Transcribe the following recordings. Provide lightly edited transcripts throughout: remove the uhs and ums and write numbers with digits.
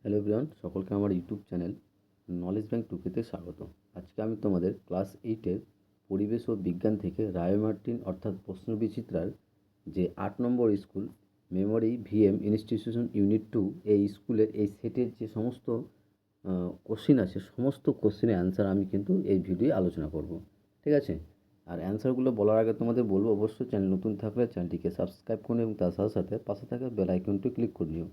Hello everyone, সকলকে আমার YouTube channel knowledge bank টুকেতে স্বাগত। আজকে আমি তোমাদের ক্লাস 8-এর পরিবেশ ও বিজ্ঞান থেকে রায় মার্টিন অর্থাৎ প্রশ্নবিচিত্রার যে 8 নম্বর school memory VM institution unit 2 এই স্কুলের এই সেটের যে সমস্ত কোশ্চিন আছে সমস্ত কোশ্চিনের অ্যান্সার আমি কিন্তু এই ভিডিওয়ে আলোচনা করব। ঠিক আছে? আর অ্যান্সারগুলো বলার আগে তোমাদের বলবো অবশ্যই চ্যানেল নতুন থাকলে চ্যানেলটিকে সাবস্ক্রাইব করুন এবং তার সাথে সাথে পাশে থাকা বেল আইকনটি ক্লিক করে নিও,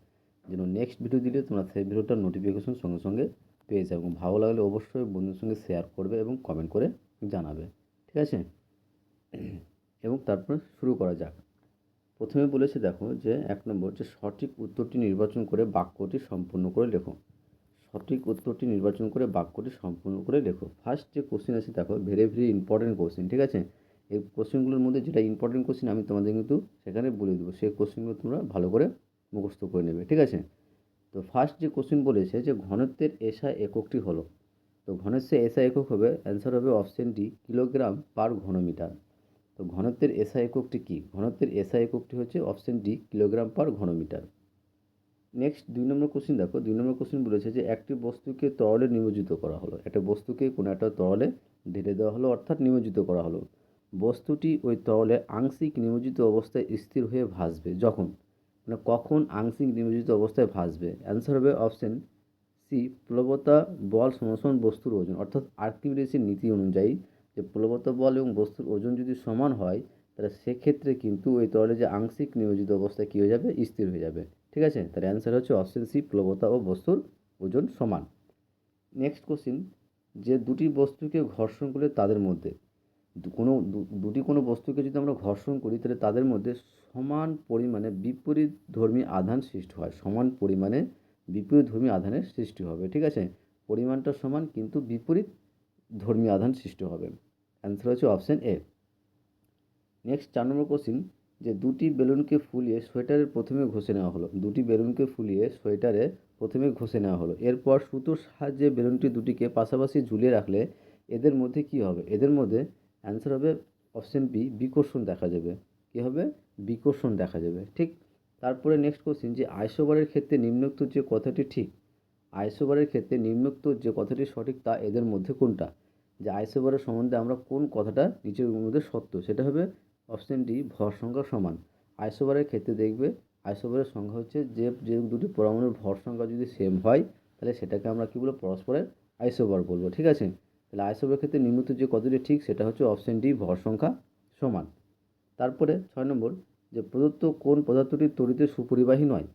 যেন নেক্সট ভিডিও দিলে তোমরা সেই ভিডিওটার নোটিফিকেশন সঙ্গে সঙ্গে পেয়ে যাবে। এবং ভালো লাগলে অবশ্যই বন্ধুদের সঙ্গে শেয়ার করবে এবং কমেন্ট করে জানাবে। ঠিক আছে? এবং তারপর শুরু করা যাক। প্রথমে বলেছে দেখো যে 1 নম্বর যে সঠিক উত্তরটি নির্বাচন করে বাক্যটি সম্পূর্ণ করে লেখো। সঠিক উত্তরটি নির্বাচন করে বাক্যটি সম্পূর্ণ করে লেখো। ফার্স্ট যে কোশ্চেন আছে দেখো, ভেরি ভেরি ইম্পর্টেন্ট কোশ্চেন। ঠিক আছে? এই কোশ্চেনগুলোর মধ্যে যেটা ইম্পর্টেন্ট কোশ্চেন আমি তোমাদের কিন্তু সেখানে বলে দেবো, সেই কোশ্চেনগুলো তোমরা ভালো করে মুখস্থ করে নেবে। ঠিক আছে? তো ফার্স্ট যে কোশ্চেন বলেছে যে ঘনত্বের এসআই এককটি হলো, তো ঘনত্বের এসআই একক হবে, অ্যান্সার হবে অপশন ডি, কিলোগ্রাম পার ঘনমিটার। তো ঘনত্বের এসআই এককটি কী? ঘনত্বের এসআই এককটি হচ্ছে অপশন ডি, কিলোগ্রাম পার ঘনমিটার। নেক্সট 2 নম্বর কোশ্চেন দেখো, 2 নম্বর কোশ্চেন বলেছে যে একটি বস্তুকে তরলে নিমজ্জিত করা হলো। একটা বস্তুকে কোনো একটা তরলে ঢেলে দেওয়া হলো অর্থাৎ নিমজ্জিত করা হলো। বস্তুটি ওই তরলে আংশিক নিমজ্জিত অবস্থায় স্থির হয়ে ভাসবে যখন, মানে কখন আংশিক নিমজ্জিত অবস্থায় ভাসবে? অ্যান্সার হবে অপশন সি, প্লবতা বল সমান বস্তুর ওজন, অর্থাৎ আর্কিমিডিসের নীতি অনুযায়ী যে প্লবতা বল এবং বস্তুর ওজন যদি সমান হয় তাহলে সেক্ষেত্রে কিন্তু ওই তরলে যে আংশিক নিমজ্জিত অবস্থায় কী হয়ে যাবে? স্থির হয়ে যাবে। ঠিক আছে? তার অ্যান্সার হচ্ছে অপশন সি, প্লবতা ও বস্তুর ওজন সমান। নেক্সট কোশ্চিন, যে দুটি বস্তুকে ঘর্ষণ করলে তাদের মধ্যে কোনো বস্তুকে যদি আমরা ঘর্ষণ করি তাহলে তাদের মধ্যে সমান পরিমাণে বিপরীতধর্মী আধান সৃষ্টি হয়। সমান পরিমাণে বিপরীতধর্মী আধানের সৃষ্টি হবে। ঠিক আছে? পরিমাণটা সমান কিন্তু বিপরীতধর্মী আধান সৃষ্টি হবে। অ্যান্সার হচ্ছে option A. Next 4 number question, যে দুটি বেলুনকে ফুলিয়ে সোয়েটারে প্রথমে ঘষে নেওয়া হলো। দুটি বেলুনকে ফুলিয়ে সোয়েটারে প্রথমে ঘষে নেওয়া হলো। এরপর সুতোর সাহায্যে বেলুনটি দুটিকে পাশাপাশি ঝুলিয়ে রাখলে এদের মধ্যে কী হবে? এদের মধ্যে অ্যান্সার হবে অপশন বি, বিকর্ষণ দেখা যাবে। কী হবে? বিকর্ষণ দেখা যাবে। ঠিক। তারপরে নেক্সট কোশ্চিন, যে আইসোবারের ক্ষেত্রে নিম্নোক্ত যে কথাটি ঠিক, আইসোবারের ক্ষেত্রে নিম্নোক্ত যে কথাটি সঠিক তা এদের মধ্যে কোনটা? যে আইসোবারের সম্বন্ধে আমরা কোন কথাটা নিচের মধ্যে সত্য, সেটা হবে অপশন ডি, ভর সংখ্যা সমান। আইসোবারের ক্ষেত্রে দেখবে আইসোবারের সংখ্যা হচ্ছে যে দুটি পরমাণুর ভর সংখ্যা যদি সেম হয় তাহলে সেটাকে আমরা কী বলবো? পরস্পরের আইসোবার বলবো। ঠিক আছে? তাহলে আইসোবারের ক্ষেত্রে নিম্নোক্ত যে কথাটি ঠিক সেটা হচ্ছে অপশন ডি, ভর সংখ্যা সমান। তারপরে 6 নম্বর, যে প্রদত্ত কোন পদার্থটি তড়িতে সুপরিবাহী নয়?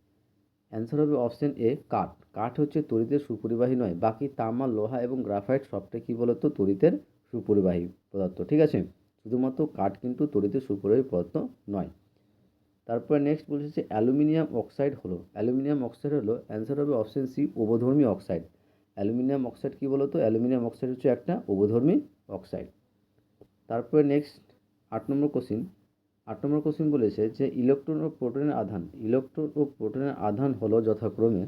অ্যান্সার হবে অপশন এ, কাঠ। কাঠ হচ্ছে তড়িতের সুপরিবাহী নয়। বাকি তামা, লোহা এবং গ্রাফাইট সবটা কী বলতো? তড়িতের সুপরিবাহী পদার্থ। ঠিক আছে? শুধুমাত্র কাঠ কিন্তু তড়িতের সুপরিবাহী পদার্থ নয়। তারপরে নেক্সট বলছে যে অ্যালুমিনিয়াম অক্সাইড হলো, অ্যালুমিনিয়াম অক্সাইড হলো, অ্যান্সার হবে অপশন সি, অবধর্মী অক্সাইড। অ্যালুমিনিয়াম অক্সাইড কী বলতো? অ্যালুমিনিয়াম অক্সাইড হচ্ছে একটা অবধর্মী অক্সাইড। তারপরে নেক্সট 8 নম্বর কোশ্চিন, 8 নম্বর কোশ্চিন বলেছে যে ইলেকট্রন ও প্রোটনের আধান, ইলেকট্রন ও প্রোটনের আধান হলো যথাক্রমে,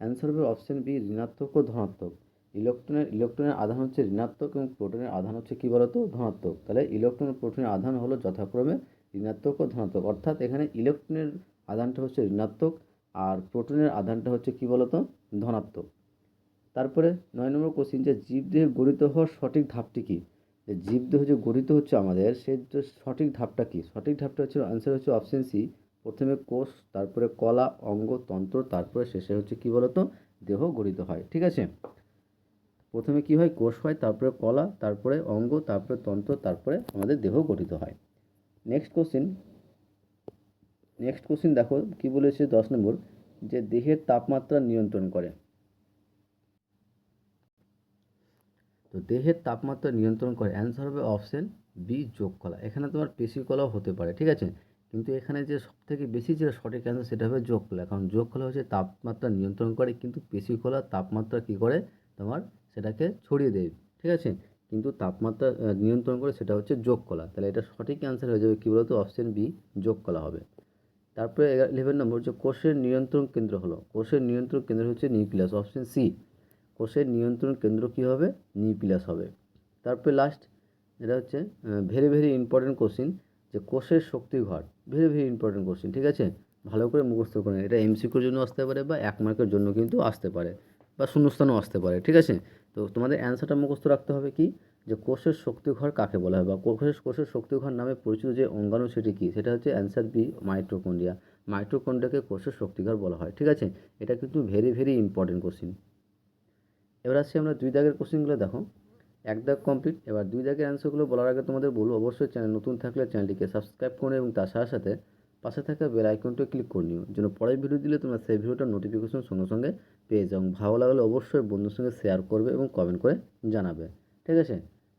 অ্যান্সার হবে অপশন বি, ঋণাত্মক ও ধনাত্মক। ইলেকট্রনের আধান হচ্ছে ঋণাত্মক এবং প্রোটনের আধান হচ্ছে কী বলতো? ধনাত্মক। তাহলে ইলেকট্রন ও প্রোটনের আধান হলো যথাক্রমে ঋণাত্মক ও ধনাত্মক, অর্থাৎ এখানে ইলেকট্রনের আধানটা হচ্ছে ঋণাত্মক আর প্রোটনের আধানটা হচ্ছে কী বলতো? ধনাত্মক। তারপরে 9 নম্বর কোশ্চিন, যে জীবদেহে গঠিত হওয়ার সঠিক ধাপটি কী? যে জীবদেহ যে গঠিত হচ্ছে আমাদের সেই সঠিক ধাপটা কী? সঠিক ধাপটা হচ্ছে অ্যান্সার হচ্ছে অপশন সি, প্রথমে কোষ, তারপরে কলা, অঙ্গ, তন্ত্র, তারপরে শেষে হচ্ছে কী বলতো? দেহ গঠিত হয়। ঠিক আছে? প্রথমে কী হয়? কোষ হয়, তারপরে কলা, তারপরে অঙ্গ, তারপরে তন্ত্র, তারপরে আমাদের দেহ গঠিত হয়। নেক্সট কোশ্চিন দেখো কী বলেছে 10 নম্বর, যে দেহের তাপমাত্রা নিয়ন্ত্রণ করে। তো দেহের তাপমাত্রা নিয়ন্ত্রণ করে, অ্যান্সার হবে অপশন বি, যোগ কলা। এখানে তোমার পেশি কলাও হতে পারে। ঠিক আছে? কিন্তু এখানে যে সবথেকে বেশি যেটা সঠিক অ্যান্সার সেটা হবে যোগ কলা, কারণ যোগ কলা হচ্ছে তাপমাত্রা নিয়ন্ত্রণ করে, কিন্তু পেশি কলা তাপমাত্রা কী করে? তোমার সেটাকে ছড়িয়ে দেয়। ঠিক আছে? কিন্তু তাপমাত্রা নিয়ন্ত্রণ করে সেটা হচ্ছে যোগ কলা। তাহলে এটা সঠিক অ্যান্সার হয়ে যাবে কী বলতো? অপশন বি, যোগ কলা হবে। তারপরে 11 নম্বর, যে কোষের নিয়ন্ত্রণ কেন্দ্র হলো, কোষের নিয়ন্ত্রণ কেন্দ্র হচ্ছে নিউক্লিয়াস, অপশন সি, কোষের নিয়ন্ত্রণ কেন্দ্র কী হবে? নিউক্লিয়াস হবে। তারপরে লাস্ট এটা হচ্ছে ভেরি ভেরি ইম্পর্টেন্ট কোশ্চিন, যে কোষের শক্তিঘর, ভেরি ভেরি ইম্পর্টেন্ট কোশ্চিন। ঠিক আছে? ভালো করে মুখস্থ করে নিন। এটা এমসিকিউর জন্য আসতে পারে বা 1 মার্কের জন্য কিন্তু আসতে পারে বা শূন্যস্থানও আসতে পারে, ঠিক আছে? তো তোমাদের অ্যান্সারটা মুখস্থ রাখতে হবে কি, যে কোষের শক্তিঘর কাকে বলা হয় বা কোষের শক্তিঘর নামে পরিচিত যে অঙ্গাণু সেটি কী? সেটা হচ্ছে অ্যান্সার বি, মাইটোকন্ড্রিয়া। মাইটোকন্ড্রিয়াকে কোষের শক্তিঘর বলা হয়, ঠিক আছে? এটা কিন্তু ভেরি ভেরি ইম্পর্টেন্ট কোশ্চিন। এবার আসছি আমরা 2 দাগের কোশ্চিনগুলো দেখো। 1 দাগ কমপ্লিট। এবার 2 দাগের অ্যান্সারগুলো বলার আগে তোমাদের বলবো, অবশ্যই চ্যানেল নতুন থাকলে চ্যানেলটিকে সাবস্ক্রাইব করে এবং তার সাথে সাথে পাশে থাকা বেল আইকনটা ক্লিক করে নিও, যেন পরের ভিডিও দিলে তোমরা সেই ভিডিওটার নোটিফিকেশন সঙ্গে সঙ্গে পেয়ে যাও। ভালো লাগলে অবশ্যই বন্ধুর সঙ্গে শেয়ার করবে এবং কমেন্ট করে জানাবে, ঠিক আছে?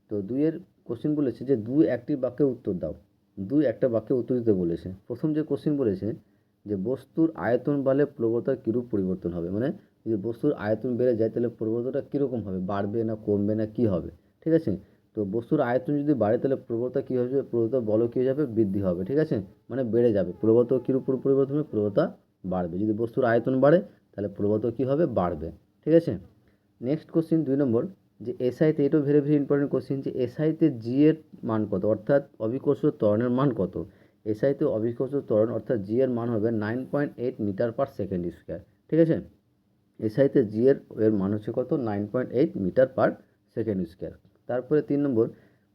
তো 2 এর কোশ্চিন বলেছে যে 2 একটি বাক্যে উত্তর দাও। 2 একটা বাক্যে উত্তর দিতে বলেছে। প্রথম যে কোশ্চিন বলেছে যে বস্তুর আয়তন বাড়লে প্রবণতার কীরূপ পরিবর্তন হবে, মানে যদি বস্তুর আয়তন বেড়ে যায় তাহলে প্রবণতাটা কীরকম হবে, বাড়বে না কমবে না কী হবে, ঠিক আছে? তো বস্তুর আয়তন যদি বাড়ে তাহলে প্রবণতা কী হবে, প্রবণতা বল কী হয়ে যাবে, বৃদ্ধি হবে, ঠিক আছে? মানে বেড়ে যাবে। প্রবণতা কীরূপ পরিবর্তন হবে, প্রবণতা বাড়বে। যদি বস্তুর আয়তন বাড়ে তাহলে প্রবণতা কী হবে, বাড়বে, ঠিক আছে? নেক্সট কোশ্চিন 2 নম্বর, যে এসআইতে, এটাও ভেরি ভেরি ইম্পর্টেন্ট কোশ্চিন, যে এসআইতে জি এর মান কত, অর্থাৎ অভিকর্ষ ত্বরণের মান কত? এসআইতে অভিকর্ষ ত্বরণ অর্থাৎ জি এর মান হবে 9.8 মিটার পার সেকেন্ড স্কোয়ার, ঠিক আছে? এসআইতে জি এর মান হচ্ছে কত, 9.8 মিটার পার সেকেন্ড স্কোয়ার। তারপরে 3 নম্বর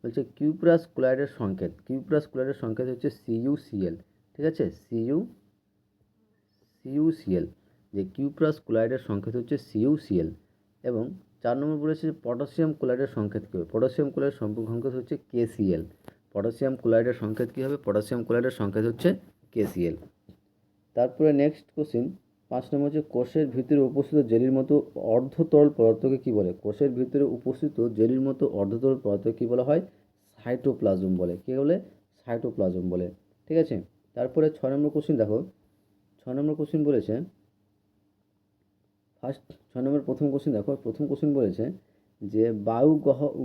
বলছে কিউপ্রাস ক্লোরাইডের সংকেত। কিউপ্রাস ক্লোরাইডের সংকেত হচ্ছে CuCl, ঠিক আছে? CuCl, যে কিউপ্রাস ক্লোরাইডের সংকেত হচ্ছে CuCl। এবং 4 নম্বর বলেছে যে পটাশিয়াম ক্লোরাইডের সংকেত কী হবে? পটাশিয়াম ক্লোরাইডের সংকেত হচ্ছে KCl। পটাশিয়াম ক্লোরাইডের সংকেত কী হবে? পটাশিয়াম ক্লোরাইডের সংকেত হচ্ছে KCl। তারপরে নেক্সট কোশ্চিন 5 নম্বর, হচ্ছে কোষের ভিতরে উপস্থিত জেলির মতো অর্ধতরল পদার্থকে কী বলে? কোষের ভিতরে উপস্থিত জেলির মতো অর্ধতরল পদার্থকে কী বলা হয়? সাইটোপ্লাজম বলে। কী বলে? সাইটোপ্লাজম বলে, ঠিক আছে? তারপরে 6 নম্বর কোশ্চিন দেখো। 6 নম্বর কোশ্চিন বলেছে, ফার্স্ট 6 নম্বর প্রথম কোশ্চিন দেখো। প্রথম কোশ্চিন বলেছে যে বায়ু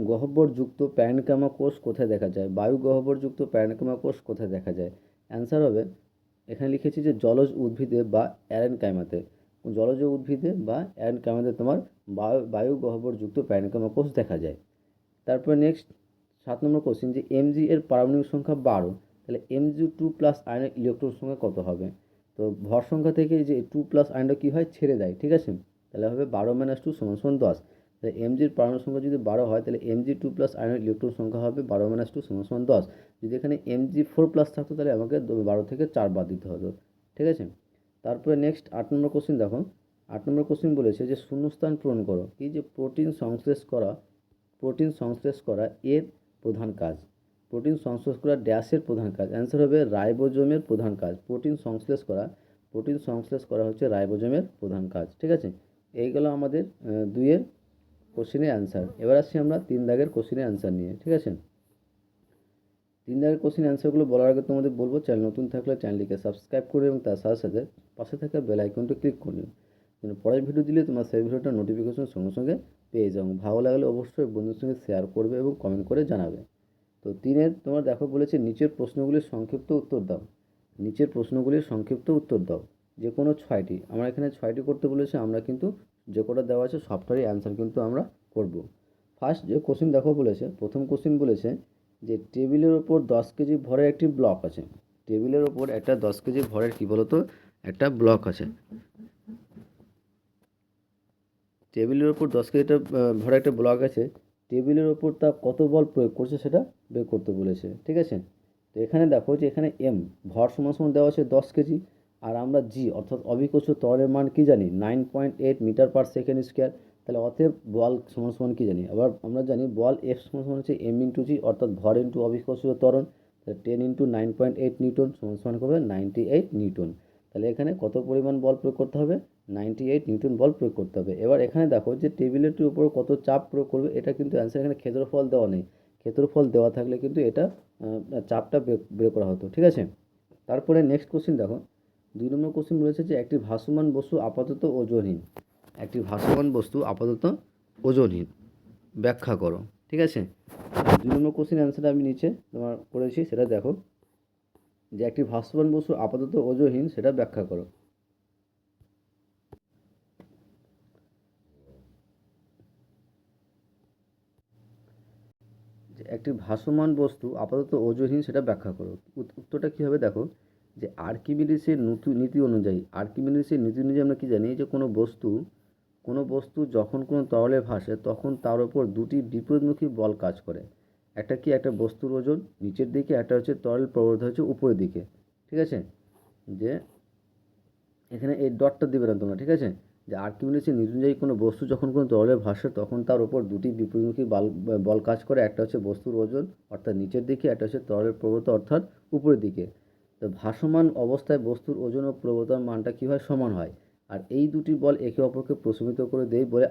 গহ্বরযুক্ত প্যারেনকামা কোষ কোথায় দেখা যায়? বায়ু গহ্বরযুক্ত প্যারেনকামা কোষ কোথায় দেখা যায়? অ্যান্সার হবে, এখানে লিখেছি যে জলজ উদ্ভিদে বা অ্যারেনকাইমাতে। জলজ উদ্ভিদে বা অ্যারেনকাইমাতে তোমার বায়ু গহ্বরযুক্ত প্যারেনকামা কোষ দেখা যায়। তারপরে নেক্সট 7 নম্বর কোশ্চিন, যে Mg এর পারমাণবিক সংখ্যা 12, তাহলে Mg2+ আয়নের ইলেকট্রন সংখ্যা কত হবে? তো ভর সংখ্যা থেকে যে 2+ আয়নটা কী হয়, ছেড়ে দেয়, ঠিক আছে? তাহলে হবে 12 - 2 = 10। তাহলে Mgর পারমাণবিক সংখ্যা যদি 12 হয় তাহলে Mg2+ আয়নের ইলেকট্রন সংখ্যা হবে 12 - 2 = 10। যদি এখানে Mg4+ থাকতো তাহলে আমাকে 12 থেকে 4 বাদ দিতে হতো, ঠিক আছে? তারপরে নেক্সট 8 নম্বর কোশ্চিন দেখো। 8 নম্বর কোশ্চিন বলেছে যে শূন্যস্থান পূরণ করো। এই যে প্রোটিন সংশ্লেষ করা এর প্রধান কাজ। প্রোটিন সংশ্লেষ করা ড্যাশের প্রধান কাজ। অ্যান্সার হবে রাইবোজোমের প্রধান কাজ। প্রোটিন সংশ্লেষ করা হচ্ছে রাইবোজোমের প্রধান কাজ, ঠিক আছে? এই গেল আমাদের 2 এর কোশ্চেনের অ্যান্সার। এবার আসছি আমরা 3 দাগের কোশ্চেনের অ্যান্সার নিয়ে, ঠিক আছে? 3 দাগের কোশ্চেন অ্যান্সারগুলো বলার আগে তোমাদের বলবো, চ্যানেল নতুন থাকলে চ্যানেলটিকে সাবস্ক্রাইব করে এবং তার সাথে সাথে পাশে থাকা বেল আইকনটি ক্লিক করে নিও, যেন পরের ভিডিও দিলে তোমরা সেই ভিডিওটার নোটিফিকেশন সঙ্গে সঙ্গে পেয়ে যাও। ভালো লাগলে অবশ্যই বন্ধুর সঙ্গে শেয়ার করবে এবং কমেন্ট করে জানাবে। তো 3 তোমার দেখো বলেছে নিচের প্রশ্নগুলির সংক্ষিপ্ত উত্তর দাও। নিচের প্রশ্নগুলির সংক্ষিপ্ত উত্তর দাও, যে কোনো 6টি। আমরা এখানে 6টি করতে বলেছে, আমরা কিন্তু যে কটা দেওয়া আছে সবটারই অ্যান্সার কিন্তু আমরা করব। ফার্স্ট যে কোশ্চেন দেখো বলেছে, প্রথম কোশ্চেন বলেছে যে টেবিলের ওপর 10 কেজি ভরের একটি ব্লক আছে। টেবিলের ওপর একটা 10 কেজি ভরের কী বলতো, একটা ব্লক আছে। টেবিলের ওপর 10 কেজিটা ভরা একটা ব্লক আছে। টেবিলের ওপর তা কত বল প্রয়োগ করছে সেটা বের করতে বলেছে, ঠিক আছে? তো এখানে দেখো যে এখানে ভর সমান দেওয়া আছে 10 কেজি, আর আমরা জি অর্থাৎ অভিকর্ষ ত্বরণের মান কি জানি, 9.8 মিটার পার সেকেন্ড স্কোয়ার। তাহলে অতএব বল সমান কি জানি, আবার আমরা জানি বল এফ সমান হচ্ছে m × g, অর্থাৎ ভর ইন্টু অভিকর্ষ ত্বরণ। তাহলে 10 × 9.8 নিউটন সমান হবে 98 নিউটন। তাহলে এখানে কত পরিমাণ বল প্রয়োগ করতে হবে, 98 নিউটন বল প্রয়োগ করতে হবে। এবার এখানে দেখো যে টেবিলেরটির উপর কত চাপ প্রয়োগ করবে, এটা কিন্তু অ্যান্সার এখানে ক্ষেত্রফল দেওয়া নেই। ক্ষেত্রফল দেওয়া থাকলে কিন্তু এটা চাপটা বের করা হতো, ঠিক আছে? তারপরে নেক্সট কোশ্চিন দেখো। 2 নম্বর কোশ্চিন বলেছে যে একটি ভাসমান বস্তু আপাতত ওজনহীন। একটি ভাসমান বস্তু আপাতত ওজনহীন, ব্যাখ্যা করো, ঠিক আছে? 2 নম্বর কোশ্চিন অ্যান্সারটা আমি নিচে তোমার করেছি, সেটা দেখো যে একটি ভাসমান বস্তু আপাতত ওজনহীন, সেটা ব্যাখ্যা করো। যে একটি ভাসমান বস্তু আপাতত ওজনহীন, সেটা ব্যাখ্যা করো। উত্তরটা কী হবে দেখো, যে আর্কিমিডিসের নীতি অনুযায়ী আমরা কি জানি যে কোনো বস্তু যখন কোনো তরলে ভাসে তখন তার উপর দুটি বিপরীতমুখী বল কাজ করে। একটা বস্তুর ওজন নিচের দিকে, একটা হচ্ছে তরল প্রবণতা হচ্ছে উপরের দিকে। ঠিক আছে, যে এখানে এই ডটটা দেবে না তোমরা, ঠিক আছে। যে আর্কিমিডিসের নীতি অনুযায়ী কোনো বস্তু যখন কোনো তরলে ভাসে তখন তার উপর দুটি বিপরীতমুখী বল কাজ করে। একটা হচ্ছে বস্তুর ওজন অর্থাৎ নিচের দিকে, একটা হচ্ছে তরলের প্রবণতা অর্থাৎ উপরের দিকে। তো ভাসমান অবস্থায় বস্তুর ওজন ও প্রবণতার মানটা কী হয়, সমান হয়। আর এই দুটি বল একে অপরকে প্রশমিত করে দেয় বলে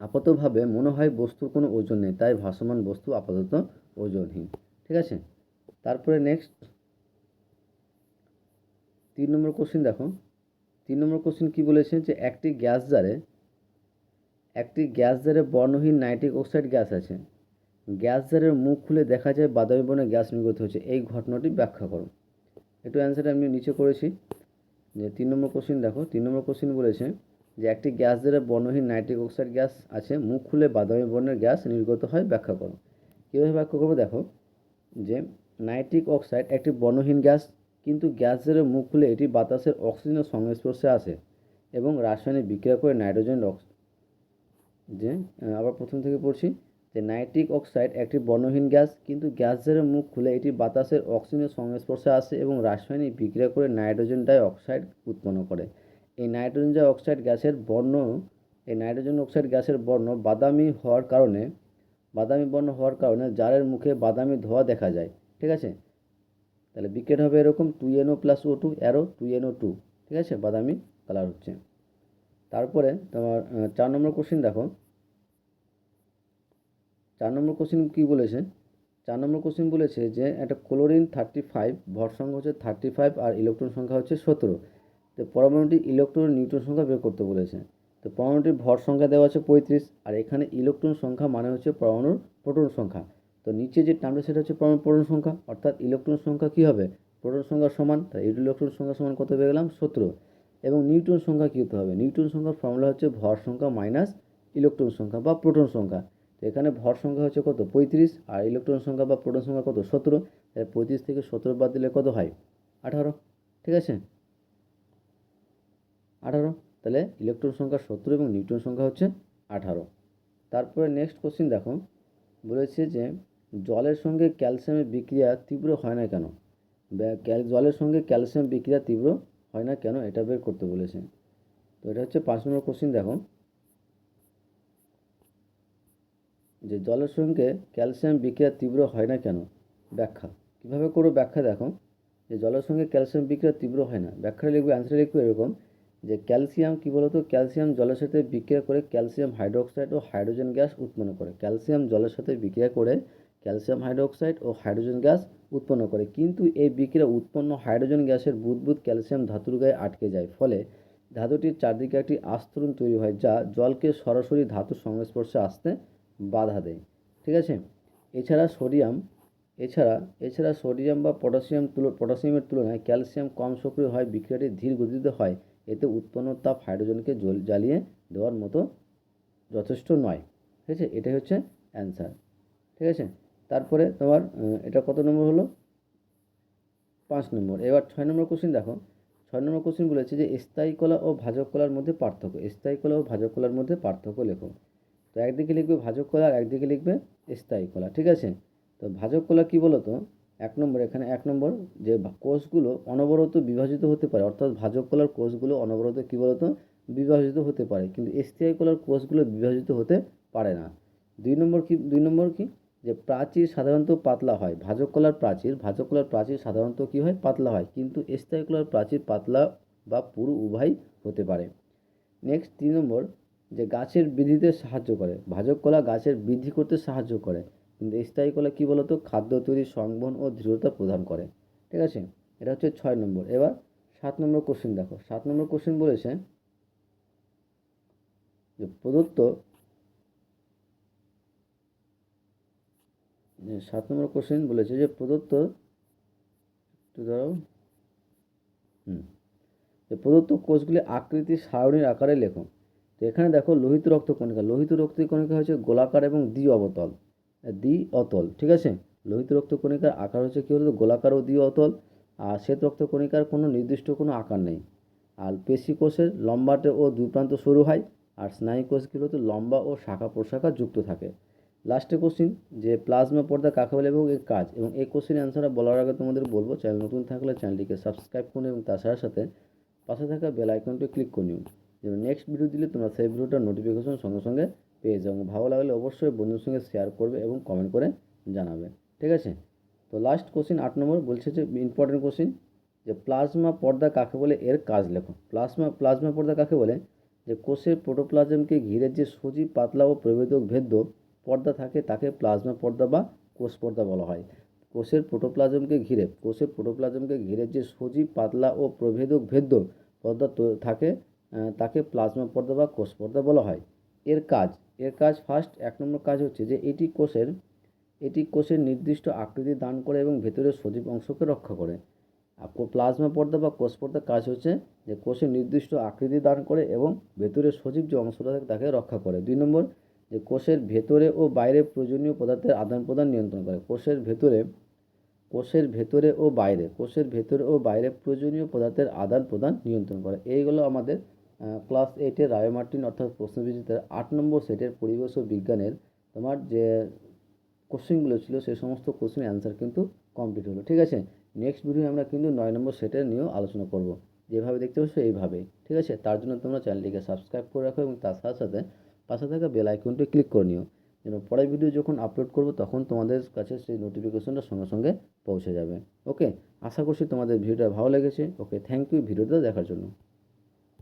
আপাতভাবে মনে হয় বস্তুর কোনো ওজন নেই, তাই ভাসমান বস্তু আপাতত ওজনহীন। ঠিক আছে, তারপরে নেক্সট 3 নম্বর কোশ্চেন দেখো। 3 নম্বর কোশ্চেন কী বলেছে, যে একটি গ্যাস জারে বর্ণহীন নাইট্রিক অক্সাইড গ্যাস আছে। গ্যাস জারের মুখ খুলে দেখা যায় বাদামি বর্ণের গ্যাস নির্গত হচ্ছে, এই ঘটনাটি ব্যাখ্যা করো। একটু অ্যান্সারটা আমি নিচে করেছি। যে 3 নম্বর কোশ্চেন দেখো, 3 নম্বর কোশ্চেন বলেছে যে একটি গ্যাস জারে বর্ণহীন নাইট্রিক অক্সাইড গ্যাস আছে, মুখ খুলে বাদামি বর্ণের গ্যাস নির্গত হয়, ব্যাখ্যা করো। কীভাবে ব্যাখ্যা করবো দেখো, যে নাইট্রিক অক্সাইড একটি বর্ণহীন গ্যাস, কিন্তু গ্যাস জারের মুখ খুলে এটি বাতাসের অক্সিজেনের সংস্পর্শে আসে এবং রাসায়নিক বিক্রিয়া করে নাইট্রোজেন আবার প্রথম থেকে পড়ছি, যে নাইট্রিক অক্সাইড একটি বর্ণহীন গ্যাস, কিন্তু গ্যাস জারের মুখ খুলে এটি বাতাসের অক্সিজেনের সংস্পর্শে আসে এবং রাসায়নিক বিক্রিয়া করে নাইট্রোজেন ডাই অক্সাইড উৎপন্ন করে। এই নাইট্রোজেন ডাই অক্সাইড গ্যাসের বর্ণ বাদামি বর্ণ হওয়ার কারণে জারের মুখে বাদামি ধোঁয়া দেখা যায়। ঠিক আছে, তাহলে বিক্রিয়া হবে এরকম 2NO+O2 অ্যারো 2NO2। ঠিক আছে, বাদামি কালার হচ্ছে। তারপরে তোমার 4 নম্বর কোশ্চেন দেখো। 4 নম্বর কোশ্চেন কী বলেছে, 4 নম্বর কোশ্চেন বলেছে যে একটা ক্লোরিন 35, ভর সংখ্যা হচ্ছে 35 আর ইলেকট্রন সংখ্যা হচ্ছে 17। তো পরমাণুটির ইলেকট্রন নিউট্রন সংখ্যা বের করতে বলেছে। তো পরমাণুটির ভর সংখ্যা দেওয়া আছে 35, আর এখানে ইলেকট্রন সংখ্যা মানে হচ্ছে পরমাণুর প্রোটন সংখ্যা। তো নিচে যে টার্মটা সেটা হচ্ছে পরমাণুর প্রোটন সংখ্যা, অর্থাৎ ইলেকট্রন সংখ্যা কী হবে, প্রোটন সংখ্যা সমান, তাই ইলেকট্রন সংখ্যা সমান কত পেয়ে গেলাম, 17। এবং নিউট্রন সংখ্যা কী হতে হবে, নিউট্রন সংখ্যার ফর্মুলা হচ্ছে ভর সংখ্যা মাইনাস ইলেকট্রন সংখ্যা বা প্রোটন সংখ্যা। তো এখানে ভর সংখ্যা হচ্ছে কত, 35, আর ইলেকট্রন সংখ্যা বা প্রোটন সংখ্যা কত, 17। তাই 35 থেকে 17 বাদ দিলে কত হয়, 18। ঠিক আছে, 18। তাহলে ইলেকট্রন সংখ্যা 17 এবং নিউট্রন সংখ্যা হচ্ছে 18। তারপরে নেক্সট কোশ্চিন দেখো, বলেছে যে জলের সঙ্গে ক্যালসিয়ামের বিক্রিয়া তীব্র হয় না কেন। জলের সঙ্গে ক্যালসিয়াম বিক্রিয়া তীব্র হয় না কেন, এটা বের করতে বলেছে। তো এটা হচ্ছে 5 নম্বর কোশ্চিন দেখো, যে জলের সঙ্গে ক্যালসিয়াম বিক্রিয়া তীব্র হয় না কেন, ব্যাখ্যা। কীভাবে করো ব্যাখ্যা দেখো, যে জলের সঙ্গে ক্যালসিয়াম বিক্রিয়া তীব্র হয় না, ব্যাখ্যা লিখবে, অ্যান্সার লিখবে এরকম, যে ক্যালসিয়াম কী বলতো, ক্যালসিয়াম জলের সাথে বিক্রিয়া করে ক্যালসিয়াম হাইড্রোক্সাইড ও হাইড্রোজেন গ্যাস উৎপন্ন করে। ক্যালসিয়াম জলের সাথে বিক্রিয়া করে ক্যালসিয়াম হাইড্রোক্সাইড ও হাইড্রোজেন গ্যাস উৎপন্ন করে, কিন্তু এই বিক্রিয়া উৎপন্ন হাইড্রোজেন গ্যাসের বুদবুদ ক্যালসিয়াম ধাতুর গায়ে আটকে যায়, ফলে ধাতুটির চারদিকে একটি আস্তরণ তৈরি হয় যা জলকে সরাসরি ধাতুর সংস্পর্শে আসতে বাধা দেয়। ঠিক আছে, এছাড়া সোডিয়াম বা পটাশিয়ামের তুলনায় ক্যালসিয়াম কম সক্রিয় হয়, বিক্রিয়াটি ধীর গতিতে হয়, এতে উৎপন্ন তাপ হাইড্রোজেনকে জ্বালিয়ে দেওয়ার মতো যথেষ্ট নয়। ঠিক আছে, এটাই হচ্ছে অ্যান্সার। ঠিক আছে, তারপরে তোমার এটা কত নম্বর হলো, 5 নম্বর। এবার 6 নম্বর কোশ্চেন দেখো। 6 নম্বর কোশ্চেন বলেছে যে স্থায়ী কলা ও ভাজক কলার মধ্যে পার্থক্য লেখো। তো একদিকে লিখবে ভাজক কলা আর একদিকে লিখবে স্থায়ী কলা। ঠিক আছে, তো ভাজক কলা কী বলো তো, 1 নম্বর, এখানে 1 নম্বর, যে কোষগুলো অনবরত বিভাজিত হতে পারে, অর্থাৎ ভাজক কলার কোষগুলো অনবরত কী বলো তো, বিভাজিত হতে পারে, কিন্তু স্থায়ী কলার কোষগুলো বিভাজিত হতে পারে না। 2 নম্বর কি, যে প্রাচীর সাধারণত পাতলা হয়। ভাজক কলার প্রাচীর সাধারণত কী হয়, পাতলা হয়, কিন্তু স্থায়ী কলার প্রাচীর পাতলা বা পুরু উভয় হতে পারে। নেক্সট 3 নম্বর, যে গাছের বৃদ্ধিতে সাহায্য করে। ভাজক কলা গাছের বৃদ্ধি করতে সাহায্য করে, কিন্তু স্থায়ী কলা কী বলতো, খাদ্য তৈরি, সংবহন ও দৃঢ়তা প্রদান করে। ঠিক আছে, এটা হচ্ছে 6 নম্বর। এবার 7 নম্বর কোশ্চেন দেখো। 7 নম্বর কোশ্চেন বলেছে যে প্রদত্ত 7 নম্বর কোশ্চেন বলেছে যে প্রদত্ত একটু দাঁড়াও যে প্রদত্ত কোষগুলি আকৃতির সারণীর আকারে লেখো। তো এখানে দেখো লোহিত রক্ত কণিকা হচ্ছে গোলাকার এবং দ্বি অতল। ঠিক আছে, লোহিত রক্তকণিকার আকার হচ্ছে কী বলতো গোলাকার ও দ্বি-অতল। আর শ্বেত রক্তকণিকার কোনো নির্দিষ্ট কোনো আকার নেই। আর পেশি কোষের লম্বাটে ও দুই প্রান্ত সরু হয়। আর স্নায়ু কোষ কী বলতো লম্বা ও শাখা প্রশাখা যুক্ত থাকে। লাস্টে কোশ্চিন যে প্লাজমা পর্দা কাকে বলে এবং এর কাজ, এবং এই কোশ্চিনের অ্যান্সারটা বলার আগে তোমাদের বলবো চ্যানেল নতুন থাকলে চ্যানেলটিকে সাবস্ক্রাইব করুন এবং তার সাথে সাথে পাশে থাকা বেল আইকনটি ক্লিক করে নিন, যেন নেক্সট ভিডিও দিলে তোমরা সেই ভিডিওটার নোটিফিকেশন সঙ্গে সঙ্গে পেয়ে যাও। ভালো লাগলে অবশ্যই বন্ধুর সঙ্গে শেয়ার করবে এবং কমেন্ট করে জানাবে, ঠিক আছে? তো লাস্ট কোশ্চিন 8 নম্বর বলছে যে ইম্পর্টেন্ট কোশ্চিন, যে প্লাজমা পর্দা কাকে বলে এর কাজ লেখো। প্লাজমা পর্দা কাকে বলে? যে কোষের প্রোটোপ্লাজমকে ঘিরে যে সজীব পাতলা ও প্রবেদক ভেদ্য পর্দা থাকে তাকে প্লাজমা পর্দা বা কোষ পর্দা বলা হয়। কোষের প্রোটোপ্লাজমকে ঘিরে যে সজীব পাতলা ও প্রভেদক ভেদ্য পর্দা থাকে তাকে প্লাজমা পর্দা বা কোষ পর্দা বলা হয়। এর কাজ ফার্স্ট 1 নম্বর কাজ হচ্ছে যে এটি কোষের নির্দিষ্ট আকৃতি দান করে এবং ভেতরের সজীব অংশকে রক্ষা করে। আর প্লাজমা পর্দা বা কোষ পর্দার কাজ হচ্ছে যে কোষের নির্দিষ্ট আকৃতি দান করে এবং ভেতরের সজীব যে অংশটা থাকে তাকে রক্ষা করে। 2 নম্বর, যে কোষের ভেতরে ও বাইরে প্রয়োজনীয় পদার্থের আদান প্রদান নিয়ন্ত্রণ করে। কোষের ভেতরে ও বাইরে প্রয়োজনীয় পদার্থের আদান প্রদান নিয়ন্ত্রণ করে। এইগুলো আমাদের ক্লাস 8-এর রায় মার্টিন অর্থাৎ প্রশ্নবিচিত্রার 8 নম্বর সেটের পরিবেশ ও বিজ্ঞানের তোমার যে কোশ্চেনগুলো ছিল সেই সমস্ত কোশ্চেনের অ্যান্সার কিন্তু কমপ্লিট হলো, ঠিক আছে? নেক্সট ভিডিও আমরা কিন্তু 9 নম্বর সেটের নিয়েও আলোচনা করব। যেভাবে দেখতে পাচ্ছ এইভাবেই, ঠিক আছে? তার জন্য তোমরা চ্যানেলটিকে সাবস্ক্রাইব করে রাখো এবং তার সাথে সাথে পাশে থাকা বেল আইকনটি ক্লিক করে নিও, যেন পরের ভিডিও যখন আপলোড করব তখন তোমাদের কাছে সেই নোটিফিকেশনটা সঙ্গে সঙ্গে পৌঁছে যাবে। ওকে, আশা করছি তোমাদের ভিডিওটা ভালো লেগেছে। ওকে, থ্যাংক ইউ ভিডিওটা দেখার জন্য।